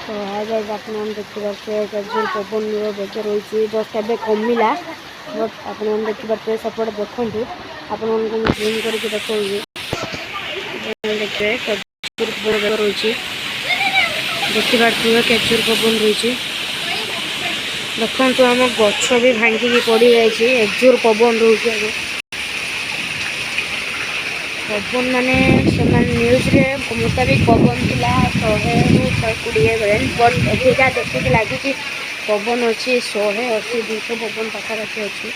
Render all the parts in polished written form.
तो आज आप देखिए केजूर पवन बेग रही जस्ट एवं कमिला बट आप देखिए सपट देखूँ आपण जूम करके देखिए देखिए केजूर पवन बेग रही देखिए केजूर पवन रही देखो आम गछ भी भांगिकी पड़ जाए एजूर पवन रोचे पवन माने न्यूज रे मुताबिक पवन थिला 100 ରୁ 120 बट एठिका देखिए लगी पवन अच्छी 180-200 पवन पाखापाखि अच्छी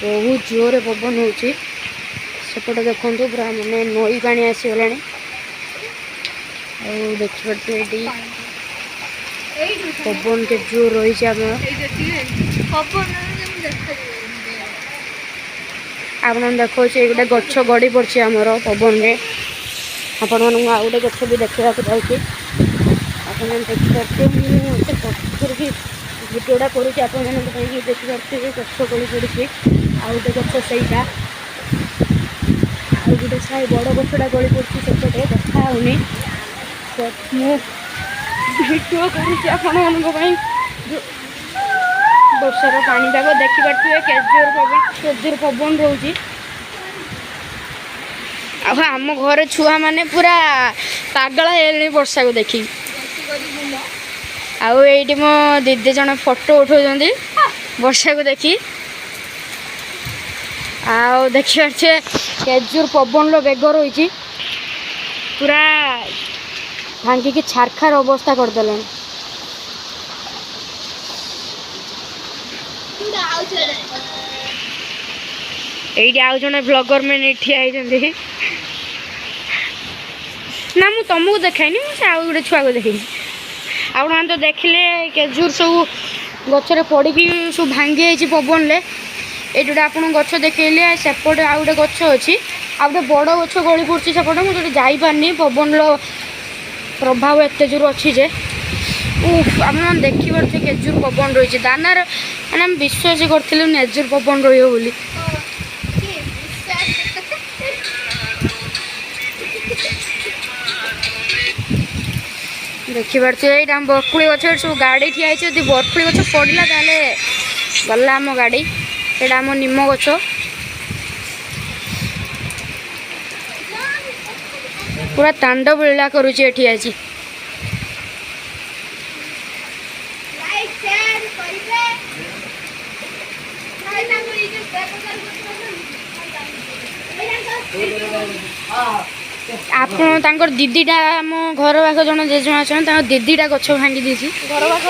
बहुत जोर पवन होपटे देखु पूरा मानने नई पानी आसीगला देखिए पवन के जोर रही आप देखो गोटे गछ गड़ी पड़ी आमर पवन में आपण मानक गोटे गछ भी देखा चाहिए आप देखिए मुझे पत्थर भी भिडियोटा करुँच आप देखिए गछ गड़ी पड़ी आ गोटे गछ सहीटा आ गोटे साई बड़ गछटा गड़ी पड़ी सेपटे देखा होनी भिडियो करुँच वर्षार पाणीपाग देखिपे केजूर पवन रोचे आम घर छुआ मैंने पूरा पागल है वर्षा को देखी आईटी मो दीदी जन फोटो उठाऊँ वर्षा को देखी देखिए केजूर पवन बेग रही पूरा भांगिकी छारखार अवस्था करदे ये आउ जड़े ब्लॉगर मैंने ठिया ना मु तुमको देखाइनी मुझे आउ गोटे छुआ को देखी आप तो देखिले केजूर सब गचर पड़ी सब भांगी जाइए पवन में ये आप गच देखले सेपटे आउ गोटे गच अच्छी आ गोटे बड़ गच गली पड़ी सेपटे मुझे जापारनी पवन प्रभाव एत जोर अच्छी जे आप देखिपे केजूर पवन रही दानार मैंने आम विश्वास करूँ एजूर पवन रही देखिपे ये बरकुड़ी गछ सब गाड़ी ठिया बरकुड़ी गछ पड़ा गला आम गाड़ी ये आम निम गछ पूरा तांडव लीला करुँची एठी आज आप दीदीटा आम घर पाख जन जेजेमा अच्छा दीदीटा गछ भांगी दी घर पाख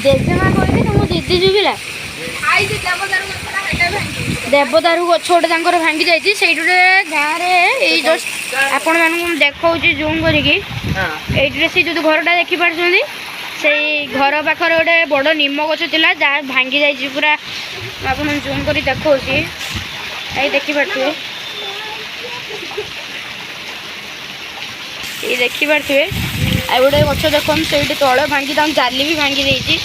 जेजेमा कहली तुम दीदी जुबिला देवदारू गछ गोटे भांगी जाइए गाँव में जस्ट आपण मान देखा जूम करके से जो घरटा देखिपार से घर पाखर गोटे बड़ निम गछ था जहाँ भांगी जाइए पूरा आप जूम कर देखा देखिपे ये देखिपे आ गोटे गछ देखो से तले भांगी जाली भी भांगी जाइए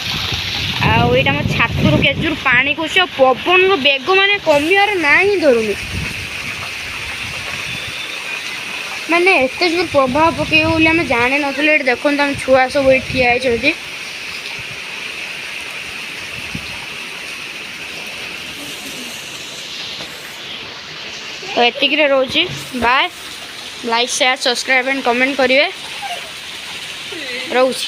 आईटा मोर छातु केजूर पानी कुछ पवन बेग माने कमियार ना ही धरुनी मैंने एत जोर प्रभाव पकड़ बोली आम जाने नी देखो आम छुआ सब ये ठिया तो एतिक रोची बाय like share subscribe and comment करेंगे रोची।